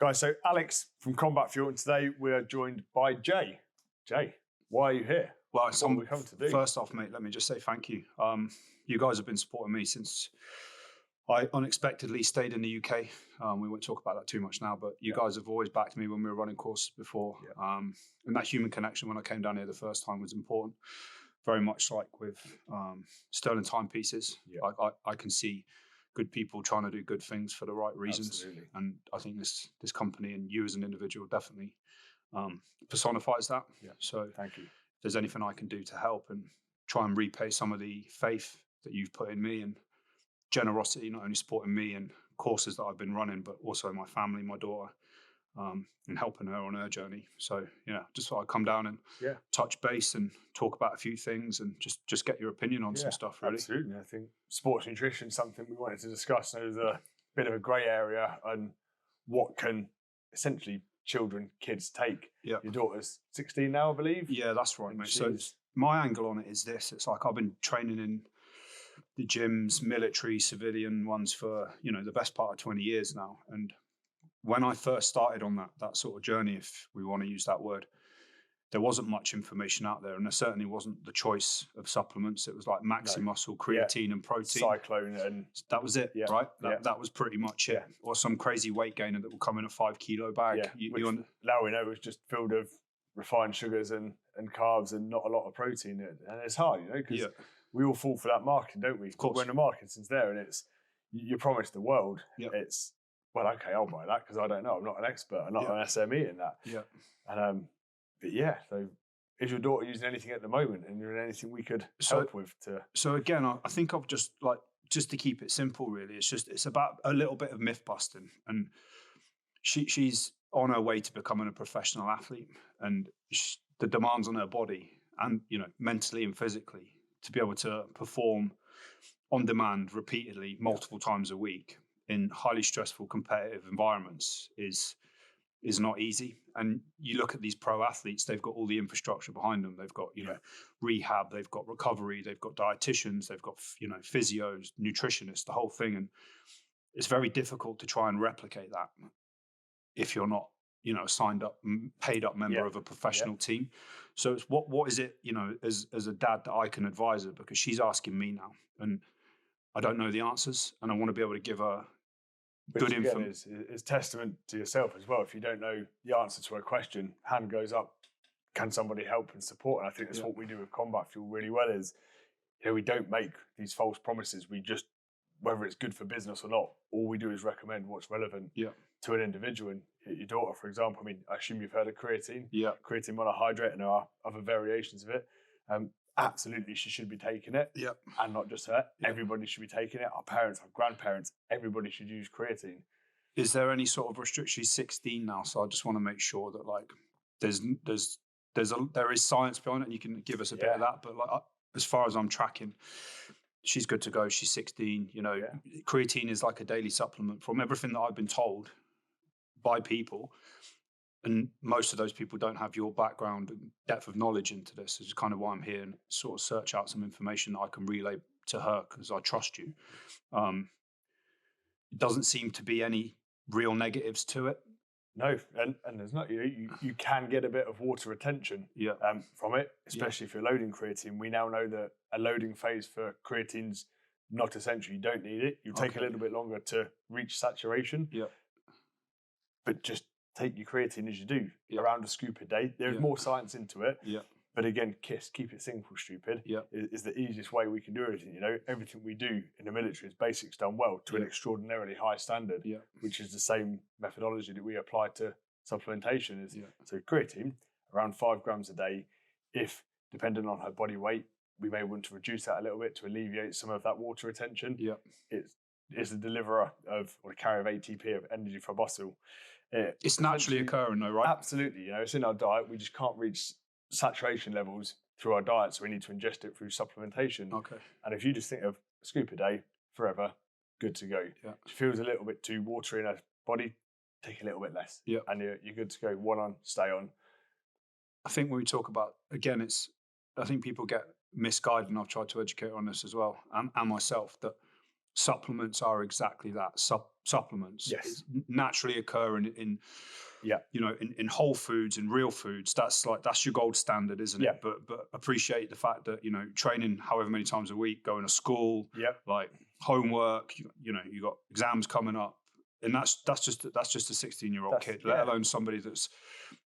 Guys, so Alex from Combat Fuel, and today we're joined by Jay. Jay, why are you here? Well, what have we come to do? First off, mate, let me just say thank you. You guys have been supporting me since I unexpectedly stayed in the UK. We won't talk about that too much now, but you guys have always backed me when we were running courses before. And that human connection when I came down here the first time was important. Very much like with Sterling timepieces. I can see good people trying to do good things for the right reasons. Absolutely. And I think this company and you as an individual definitely personifies that. So thank you. If there's anything I can do to help and try and repay some of the faith that you've put in me and generosity, not only supporting me and courses that I've been running, but also my family, my daughter, and helping her on her journey. So, just thought I'd come down and touch base and talk about a few things and just get your opinion on some stuff, really. Absolutely. I think sports nutrition is something we wanted to discuss. There's a bit of a grey area on what can essentially kids take. Your daughter's 16 now, I believe. Yeah, that's right, mate. So my angle on it is this. It's like I've been training in the gyms, military, civilian ones for, the best part of 20 years now. And when I first started on that sort of journey, if we want to use that word, there wasn't much information out there, and there certainly wasn't the choice of supplements. It was like Maxi Muscle, creatine and protein. Cyclone, and that was it, right? That was pretty much it. Or some crazy weight gainer that will come in a 5 kilo bag. Now we know it's just filled with refined sugars and carbs and not a lot of protein. And it's hard, because we all fall for that marketing, don't we? Of course. When the marketing's there and it's, you promise the world, it's, well, okay, I'll buy that because I don't know. I'm not an expert. I'm not an SME in that. And, so is your daughter using anything at the moment, and is there anything we could help with? So again, I think I've just to keep it simple, really. It's about a little bit of myth busting, and she's on her way to becoming a professional athlete, and the demands on her body, and mentally and physically, to be able to perform on demand repeatedly multiple times a week in highly stressful competitive environments is not easy. And you look at these pro athletes, they've got all the infrastructure behind them. They've got, rehab, they've got recovery, they've got dietitians, they've got, physios, nutritionists, the whole thing. And it's very difficult to try and replicate that if you're not, a signed up, paid up member of a professional team. So it's what is it, as a dad that I can advise her, because she's asking me now and I don't know the answers, and I want to be able to give her good info. Is testament to yourself as well. If you don't know the answer to a question, hand goes up, can somebody help and support? And I think that's what we do with Combat Fuel really well is, we don't make these false promises. We just, whether it's good for business or not, all we do is recommend what's relevant to an individual. And your daughter, for example, I assume you've heard of creatine. Creatine monohydrate, and there are other variations of it. Absolutely, she should be taking it. And not just her. Everybody should be taking it. Our parents, our grandparents, everybody should use creatine. Is there any sort of restriction? She's 16 now, so I just want to make sure that there is science behind it, and you can give us a bit of that. But as far as I'm tracking, she's good to go. She's 16. Creatine is like a daily supplement. From everything that I've been told by people, and most of those people don't have your background and depth of knowledge into this. This is kind of why I'm here, and sort of search out some information that I can relay to her because I trust you. It doesn't seem to be any real negatives to it. No, and there's not. You can get a bit of water retention from it, especially if you're loading creatine. We now know that a loading phase for creatine's not essential. You don't need it. You take a little bit longer to reach saturation. But just take your creatine as you do, around a scoop a day. There's more science into it. But again, keep it simple, stupid, is the easiest way we can do everything. Everything we do in the military is basics done well to an extraordinarily high standard, which is the same methodology that we apply to supplementation. So creatine, around 5 grams a day. If, depending on her body weight, we may want to reduce that a little bit to alleviate some of that water retention. It's a deliverer of, or a carrier of ATP, of energy for muscle. It's naturally occurring though, right? Absolutely. It's in our diet. We just can't reach saturation levels through our diet, so we need to ingest it through supplementation. And if you just think of a scoop a day, forever, good to go. If it feels a little bit too watery in a body, take a little bit less. And you're good to go. One on, stay on. I think when we talk about, again, I think people get misguided, and I've tried to educate on this as well, and myself, that supplements are exactly that, supplements. Yes. Naturally occur in in whole foods and real foods. That's your gold standard, isn't it? But appreciate the fact that, training however many times a week, going to school, like homework, you got exams coming up, and that's just a 16-year-old kid, let alone somebody that's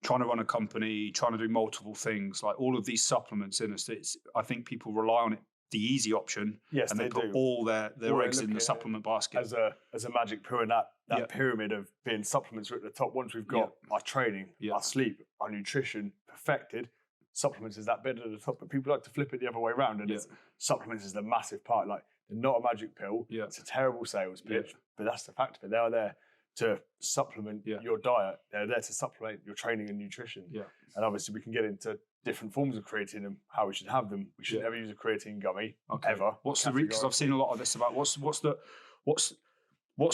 trying to run a company, trying to do multiple things. Like all of these supplements in us, I think people rely on it, the easy option, and they put all their eggs in the supplement basket as a magic pill. And that pyramid of being supplements are at the top. Once we've got our training, our sleep, our nutrition perfected, supplements is that bit at the top. But people like to flip it the other way around, and supplements is the massive part. Like, they're not a magic pill. It's a terrible sales pitch, but that's the fact of it. They are there to supplement your diet. They're there to supplement your training and nutrition. And obviously we can get into different forms of creatine and how we should have them. We should never use a creatine gummy ever. What's the because I've seen a lot of this about what's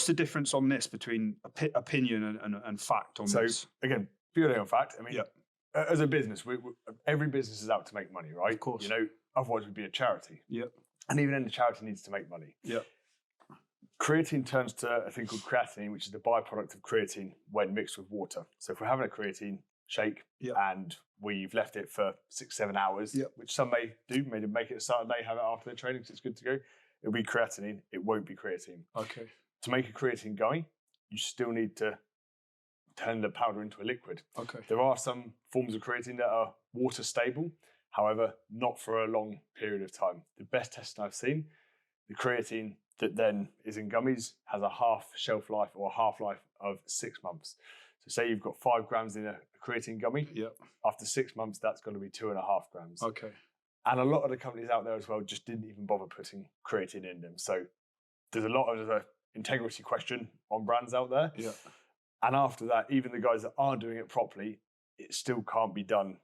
the difference on this between opinion and fact on this? So again, purely on fact. I mean, as a business, every business is out to make money, right? Of course. Otherwise we'd be a charity. And even then, the charity needs to make money. Creatine turns to a thing called creatinine, which is the byproduct of creatine when mixed with water. So if we're having a creatine shake and we've left it for 6-7 hours, which some may do, maybe make it a Saturday, have it after their training because it's good to go, it'll be creatinine. It won't be creatine. Okay. To make a creatine gummy, you still need to turn the powder into a liquid. Okay. There are some forms of creatine that are water stable, however, not for a long period of time. The best testing I've seen, the creatine that then is in gummies has a half-shelf life or a half-life of 6 months. So say you've got 5 grams in a creatine gummy. After 6 months, that's going to be 2.5 grams. Okay. And a lot of the companies out there as well just didn't even bother putting creatine in them. So there's a lot of integrity question on brands out there. And after that, even the guys that are doing it properly, it still can't be done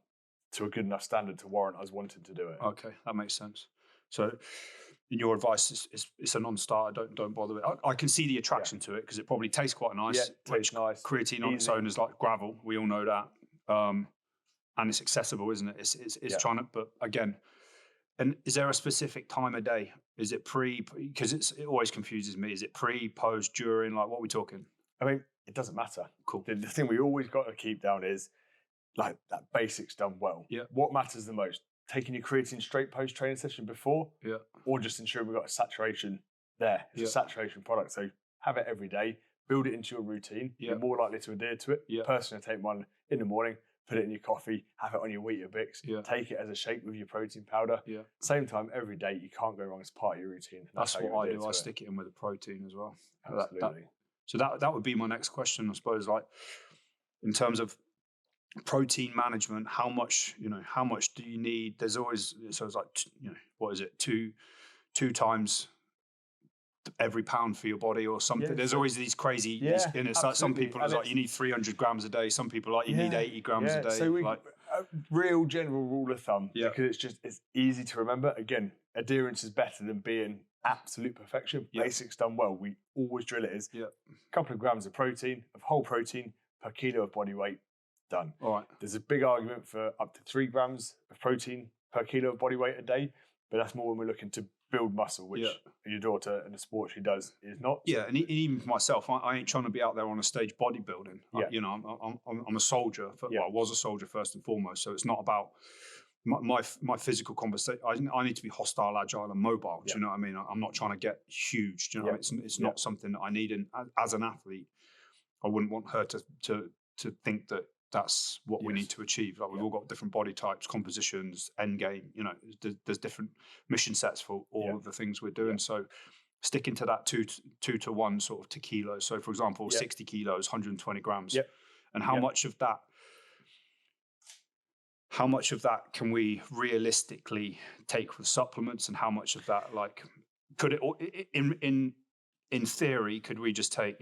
to a good enough standard to warrant us wanting to do it. Okay, that makes sense. So in your advice, it's a non-starter. Don't bother with it. I can see the attraction to it because it probably tastes quite nice. Yeah, it tastes nice. Creatine on its own is like gravel. We all know that. And it's accessible, isn't it? It's trying to, but again, and is there a specific time of day? Is it because it always confuses me. Is it pre, post, during? Like, what are we talking? I mean, it doesn't matter. Cool. The thing we always got to keep down is like that basics done well. What matters the most? Taking your creatine straight post training session before, or just ensuring we've got a saturation there. It's a saturation product, so have it every day. Build it into your routine. You're more likely to adhere to it. Personally, I take one in the morning, put it in your coffee, have it on your Weetabix, take it as a shake with your protein powder. Same time every day. You can't go wrong as part of your routine. That's what I do. I stick it in with the protein as well. Absolutely. So that would be my next question, I suppose. Like, in terms of protein management, how much do you need? There's always, so it's like, what is it? Two times every pound for your body or something. There's always these crazy, and it's like some people are like, you need 300 grams a day. Some people are like, you need 80 grams a day. So a real general rule of thumb, because it's easy to remember. Again, adherence is better than being absolute perfection. Basics done well. We always drill it as a couple of grams of protein, of whole protein per kilo of body weight. Done. All right. There's a big argument for up to 3 grams of protein per kilo of body weight a day, but that's more when we're looking to build muscle, which your daughter in the sport she does is not. Yeah, and even for myself, I ain't trying to be out there on a stage bodybuilding. I'm a soldier. I was a soldier first and foremost, so it's not about my physical conversation. I need to be hostile, agile, and mobile. Do you know what I mean? I'm not trying to get huge. Do you know, it's not something that I need. And as an athlete, I wouldn't want her to think that that's what we need to achieve. Like, we've all got different body types, compositions, end game. There's different mission sets for all of the things we're doing. So sticking to that 2 to 1 sort of to kilos. So for example, 60 kilos, 120 grams. And how much of that can we realistically take with supplements, and how much of that, like, could it in theory, could we just take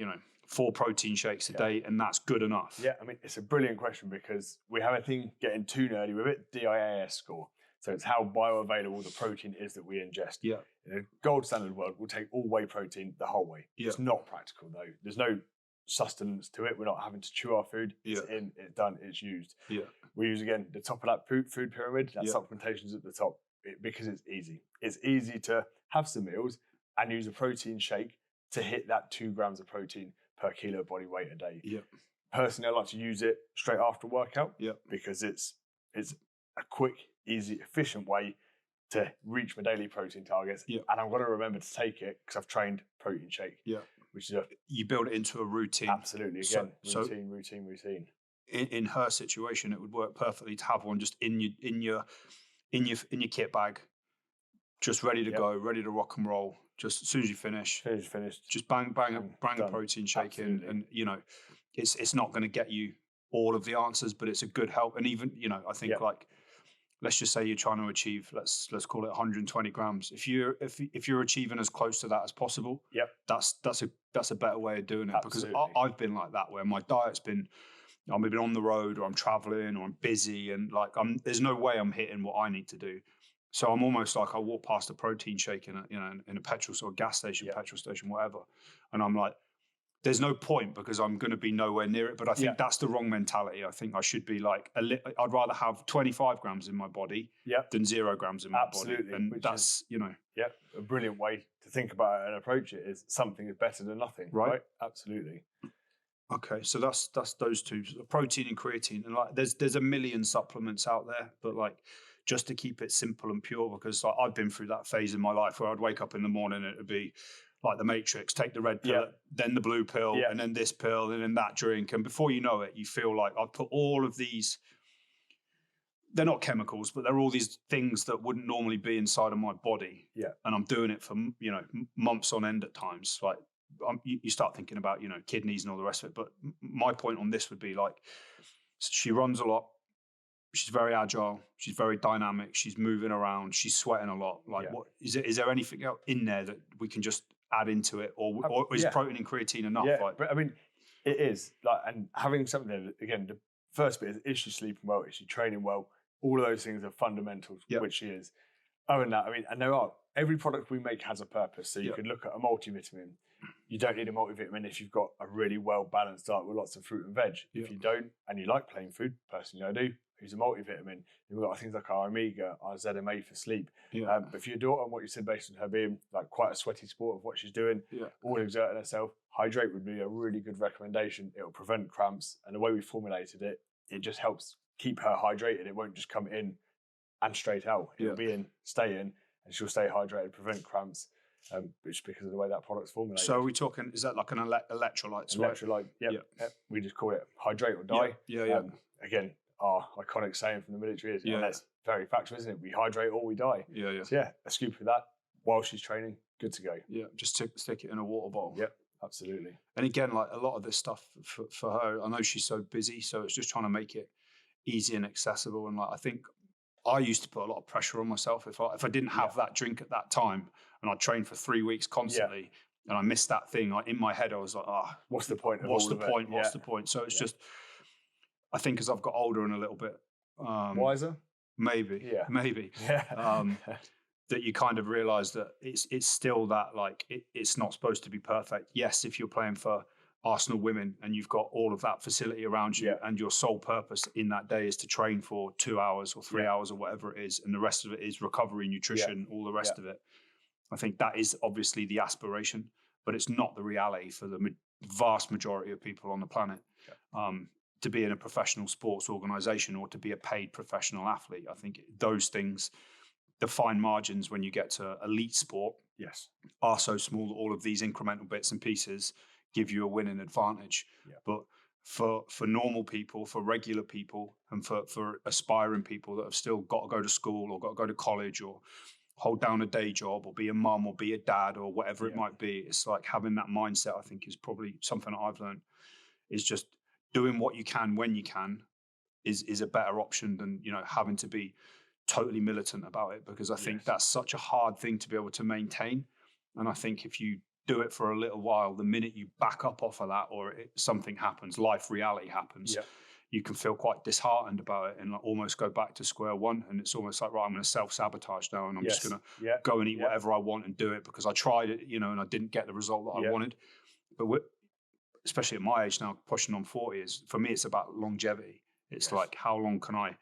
4 protein shakes a day and that's good enough? Yeah, I mean, it's a brilliant question because we have a thing getting too nerdy with it, DIAS score. So it's how bioavailable the protein is that we ingest. Yeah. In a gold standard world, we'll take all whey protein the whole way. It's not practical though. There's no sustenance to it. We're not having to chew our food. It's in, it's done, it's used. We use, again, the top of that food pyramid, that supplementation's at the top because it's easy. It's easy to have some meals, and use a protein shake to hit that 2 grams of protein per kilo of body weight a day. Yeah. Personally, I like to use it straight after workout. Yeah. Because it's a quick, easy, efficient way to reach my daily protein targets. Yeah. And I'm going to remember to take it because I've trained protein shake. Yeah. Which is you build it into a routine. Absolutely. Again, routine. In her situation, it would work perfectly to have one just in your kit bag, just ready to go, ready to rock and roll. Just as soon as you finish, just bang a protein shake in, and it's not going to get you all of the answers, but it's a good help. And even I think like, let's just say you're trying to achieve, let's call it 120 grams. If you're achieving as close to that as possible, that's a better way of doing it. Absolutely. Because I've been like that, where my diet's been, I'm maybe on the road, or I'm traveling, or I'm busy, and like there's no way I'm hitting what I need to do. So I'm almost like, I walk past a protein shake in a petrol or gas station, petrol station, whatever, and I'm like, there's no point, because I'm going to be nowhere near it. But I think that's the wrong mentality. I think I should be like, I'd rather have 25 grams in my body than 0 grams in my body. And that's, a brilliant way to think about it and approach it is something is better than nothing. Right? Absolutely. Okay, so that's those two, protein and creatine. And like, there's a million supplements out there, but like, just to keep it simple and pure, because like, I've been through that phase in my life where I'd wake up in the morning and it would be like the Matrix, take the red pill, then the blue pill, and then this pill, and then that drink. And before you know it, you feel like I've put all of these, they're not chemicals, but they're all these things that wouldn't normally be inside of my body. Yeah. And I'm doing it for, months on end at times. Like you start thinking about, kidneys and all the rest of it. But my point on this would be like, she runs a lot. She's very agile. She's very dynamic. She's moving around. She's sweating a lot. Like, what is there anything else in there that we can just add into it, or is protein and creatine enough? Yeah, but I mean, it is like, and having something again. The first bit is she sleeping well? Is she training well? All of those things are fundamental, which she is. Other than that, I mean, and every product we make has a purpose. So you could look at a multivitamin. You don't need a multivitamin if you've got a really well balanced diet with lots of fruit and veg. If you don't, and you like plain food, personally I do, use a multivitamin. We've got things like our omega, our ZMA for sleep. But if your daughter, and what you said, based on her being like quite a sweaty sport of what she's doing, all exerting herself, hydrate would be a really good recommendation. It'll prevent cramps, and the way we formulated it, it just helps keep her hydrated. It won't just come in and straight out. It'll be in, stay in, and she'll stay hydrated, prevent cramps. Which because of the way that product's formulated. So are we talking, is that like an electrolyte? Electrolyte, yep. We just call it hydrate or die. Again, our iconic saying from the military is, and that's very factual, isn't it? We hydrate or we die. So a scoop of that while she's training, good to go. Yeah, just stick it in a water bottle. Yep, absolutely. And again, like a lot of this stuff for her, I know she's so busy, so it's just trying to make it easy and accessible. And like, I think I used to put a lot of pressure on myself if I didn't have that drink at that time, and I trained for 3 weeks constantly, and I missed that thing. Like in my head, I was like, what's the point? What's the point? What's the point? So it's just, I think as I've got older and a little bit wiser, maybe, that you kind of realize that it's still that, like, it's not supposed to be perfect. Yes, if you're playing for Arsenal women and you've got all of that facility around you, and your sole purpose in that day is to train for 2 hours or 3 hours or whatever it is, and the rest of it is recovery, nutrition, all the rest of it. I think that is obviously the aspiration, but it's not the reality for the vast majority of people on the planet. To be in a professional sports organization or to be a paid professional athlete, I think those things, the fine margins when you get to elite sport, are so small that all of these incremental bits and pieces give you a winning advantage. But for normal people, for regular people, and for aspiring people that have still got to go to school or got to go to college or hold down a day job or be a mum or be a dad or whatever it might be, it's like having that mindset, I think, is probably something that I've learned, is just doing what you can when you can is a better option than, having to be totally militant about it, because I think that's such a hard thing to be able to maintain. And I think if you do it for a little while, the minute you back up off of that, or something happens, reality happens, you can feel quite disheartened about it and almost go back to square one. And it's almost like, right, I'm going to self-sabotage now, and I'm just going to go and eat whatever I want and do it because I tried it, and I didn't get the result that I wanted. But especially at my age now, pushing on 40, for me, it's about longevity. It's like, how long can I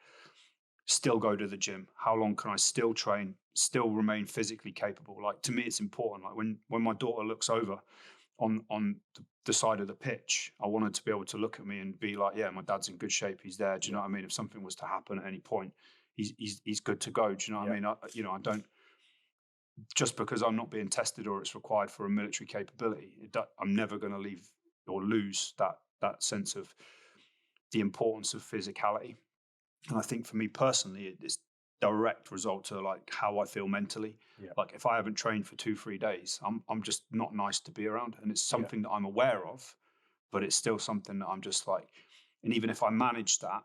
still go to the gym? How long can I still train still remain physically capable. Like, to me, it's important. Like when my daughter looks over on the side of the pitch, I wanted to be able to look at me and be like, yeah, my dad's in good shape. He's there. Do you know what I mean? If something was to happen at any point, he's good to go. Do you know what I mean? I don't, just because I'm not being tested or it's required for a military capability, I'm never going to leave or lose that sense of the importance of physicality. And I think for me personally, it's direct result to like how I feel mentally. Like if I haven't trained for 2-3 days, I'm just not nice to be around. And it's something that I'm aware of, but it's still something that I'm just like, and even if I manage that,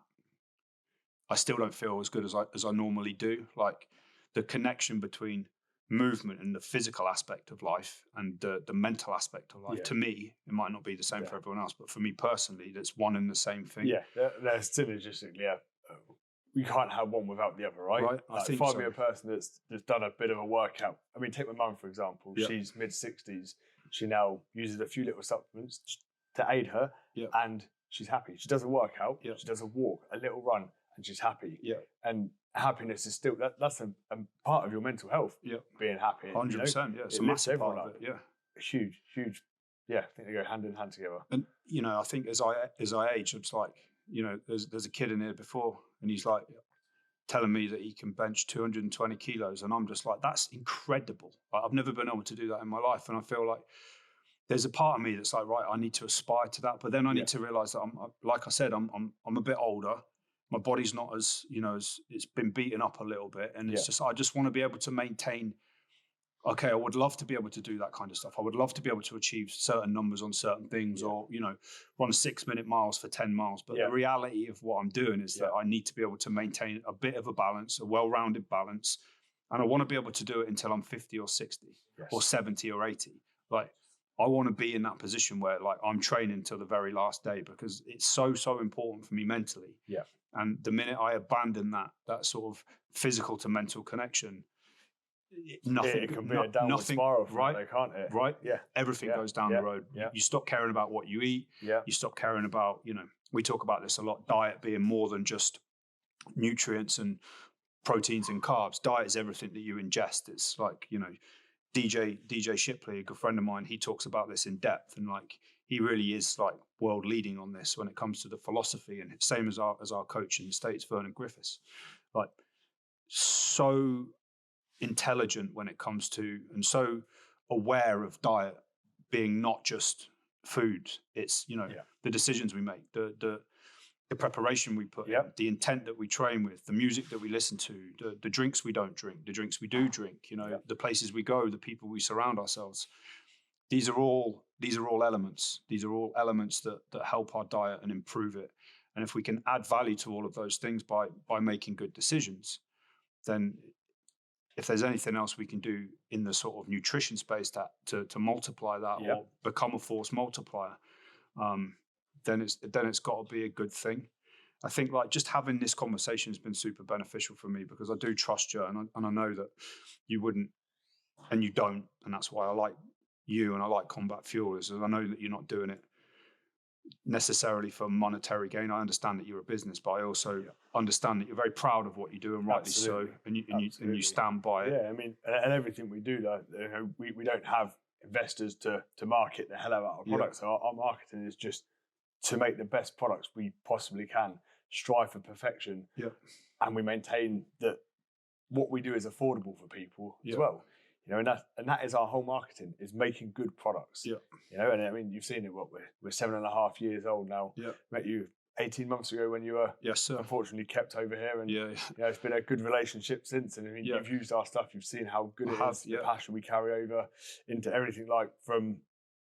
I still don't feel as good as I normally do. Like the connection between movement and the physical aspect of life and the mental aspect of life, to me, it might not be the same for everyone else, but for me personally, that's one and the same thing. They're synergistically, you can't have one without the other, right? I think find me a person that's done a bit of a workout. I mean, take my mum, for example. She's mid-60s. She now uses a few little supplements to aid her, and she's happy. She does a workout, she does a walk, a little run, and she's happy. And happiness is still, that's a part of your mental health, being happy. 100%, it's a massive part of it, Huge. I think they go hand in hand together. And, I think as I age, it's like, there's a kid in here before, and he's like telling me that he can bench 220 kilos. And I'm just like, that's incredible. Like, I've never been able to do that in my life. And I feel like there's a part of me that's like, right, I need to aspire to that. But then I need to realize that like I said, I'm a bit older. My body's not as, as it's been beaten up a little bit. And it's just, I just want to be able to maintain. Okay, I would love to be able to do that kind of stuff. I would love to be able to achieve certain numbers on certain things, or, run 6-minute miles for 10 miles. But the reality of what I'm doing is that I need to be able to maintain a bit of a balance, a well-rounded balance. And I want to be able to do it until I'm 50 or 60 or 70 or 80. Like, I want to be in that position where like I'm training till the very last day, because it's so important for me mentally. And the minute I abandon that sort of physical to mental connection, nothing, it can be a downward spiral from right? there, can't it? Right? Everything goes down the road. You stop caring about what you eat. You stop caring about, we talk about this a lot, diet being more than just nutrients and proteins and carbs. Diet is everything that you ingest. It's like, DJ Shipley, a good friend of mine, he talks about this in depth, and like he really is like world leading on this when it comes to the philosophy, and same as our coach in the States, Vernon Griffiths, like so intelligent when it comes to, and so aware of diet being not just food. It's the decisions we make, the preparation we put in, the intent that we train with, the music that we listen to, the drinks we don't drink, the drinks we do drink, the places we go, the people we surround ourselves. These are all elements. These are all elements that help our diet and improve it. And if we can add value to all of those things by making good decisions, then if there's anything else we can do in the sort of nutrition space to multiply that or become a force multiplier, then it's got to be a good thing. I think like just having this conversation has been super beneficial for me, because I do trust you, and I know that you wouldn't, and you don't, and that's why I like you and I like Combat Fuel, is I know that you're not doing it necessarily for monetary gain. I understand that you're a business, but I also understand that you're very proud of what you do, and rightly so, and you stand by it. I mean, and everything we do, we don't have investors to market the hell out of our products. So our marketing is just to make the best products we possibly can, strive for perfection, and we maintain that what we do is affordable for people as well. And that is our whole marketing, is making good products. And I mean, you've seen it. We're 7.5 years old now. Met you 18 months ago when you were unfortunately kept over here, and it's been a good relationship since. And I mean, you've used our stuff. You've seen how good it is. The passion we carry over into everything, like from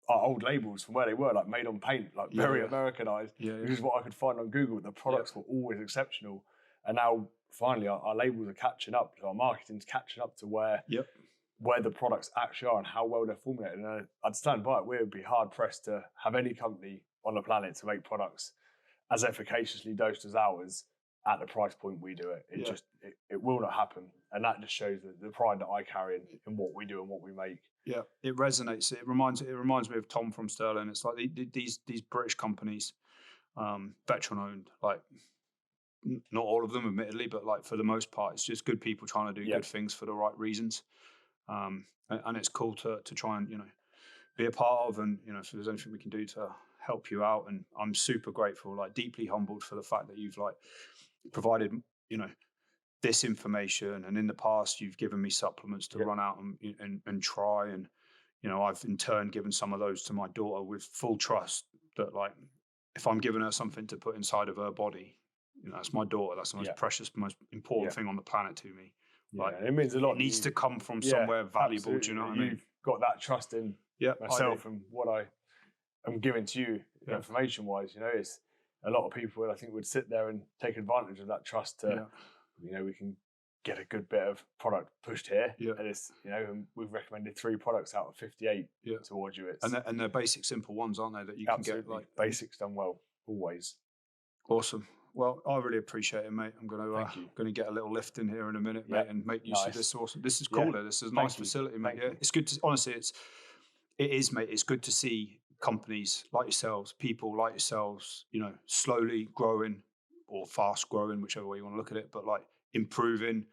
our old labels, from where they were, like made on paint, like very Americanized. Which is what I could find on Google. The products were always exceptional, and now finally our labels are catching up. Our marketing's catching up to where the products actually are and how well they're formulated. And I'd stand by it. We would be hard pressed to have any company on the planet to make products as efficaciously dosed as ours at the price point we do it. It will not happen. And that just shows the pride that I carry in what we do and what we make. Yeah, it resonates. It reminds me of Tom from Sterling. It's like these British companies, veteran owned, like not all of them, admittedly, but like for the most part, it's just good people trying to do good things for the right reasons. And it's cool to try and, be a part of, and, if there's anything we can do to help you out. And I'm super grateful, like deeply humbled for the fact that you've like provided, this information. And in the past, you've given me supplements to run out and try. And, I've in turn given some of those to my daughter with full trust that, like, if I'm giving her something to put inside of her body, that's my daughter. That's the most precious, most important thing on the planet to me. Like, it means a lot. It needs to come from somewhere valuable. Absolutely. Do you know what I mean? You've got that trust in myself and what I am giving to you, information-wise. It's a lot of people, I think, would sit there and take advantage of that trust to, we can get a good bit of product pushed here. And it's, and we've recommended 3 products out of 58 towards you. And they're basic, simple ones, aren't they? That you can get, like, basics done well, always. Awesome. Well, I really appreciate it, mate. I'm going to get a little lift in here in a minute, mate, and make use of this. Awesome. This is cool. This is a nice facility, mate. It's good to, honestly, it is, mate. It's good to see companies like yourselves, people like yourselves, slowly growing or fast growing, whichever way you want to look at it, but like improving.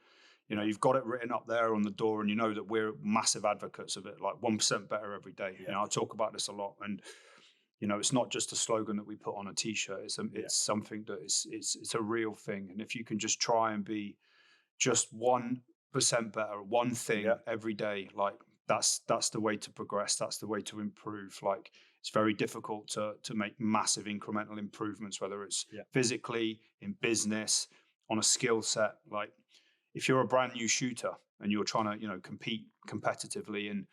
You've got it written up there on the door, and that we're massive advocates of it, like 1% better every day. I talk about this a lot, and it's not just a slogan that we put on a t-shirt. It's something that it's a real thing. And if you can just try and be just 1% better, one thing every day, like that's the way to progress. That's the way to improve. Like, it's very difficult to make massive incremental improvements, whether it's physically, in business, on a skill set. Like, if you're a brand new shooter and you're trying to, compete competitively in,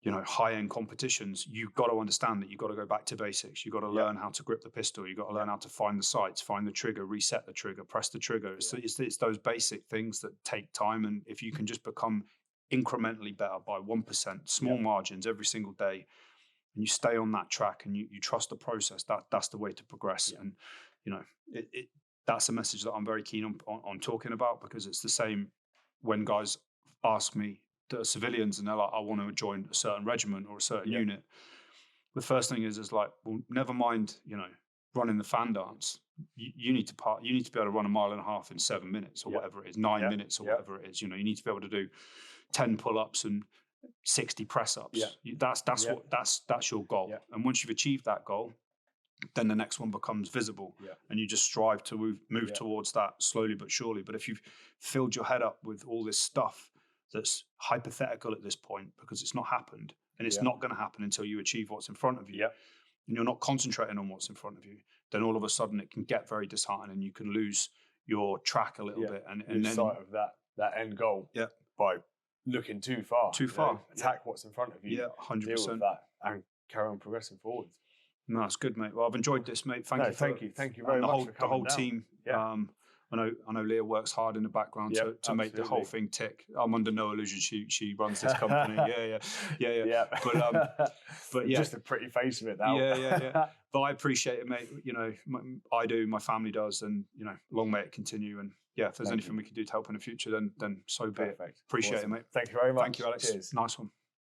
high-end competitions, you've got to understand that you've got to go back to basics. You've got to learn how to grip the pistol. You've got to learn how to find the sights, find the trigger, reset the trigger, press the trigger. It's those basic things that take time. And if you can just become incrementally better by 1%, small margins every single day, and you stay on that track and you trust the process, that's the way to progress. And, that's a message that I'm very keen on talking about, because it's the same when guys ask me, that are civilians, and they're like, I want to join a certain regiment or a certain unit. The first thing is like, well, never mind, running the fan dance. You need to be able to run 1.5 miles in 7 minutes or whatever it is, 9 minutes or whatever it is. You need to be able to do 10 pull-ups and 60 press-ups. That's your goal. And once you've achieved that goal, then the next one becomes visible, and you just strive to move towards that slowly but surely. But if you've filled your head up with all this stuff that's hypothetical at this point, because it's not happened, and it's not going to happen until you achieve what's in front of you, and you're not concentrating on what's in front of you, then all of a sudden it can get very disheartening. You can lose your track a little bit, and lose then sight of that end goal by looking too far. Attack what's in front of you. 100%. Deal with that and carry on progressing forward. No, that's good, mate. Well, I've enjoyed this, mate. Thank you very much. The whole team. I know Leah works hard in the background to make the whole thing tick. I'm under no illusion she runs this company. Yeah. But just a pretty face of it now. Yeah. But I appreciate it, mate. I do. My family does, and long may it continue. And if there's anything we can do to help in the future, then so be it. Appreciate it, mate. Thank you very much. Thank you, Alex. Cheers. Nice one.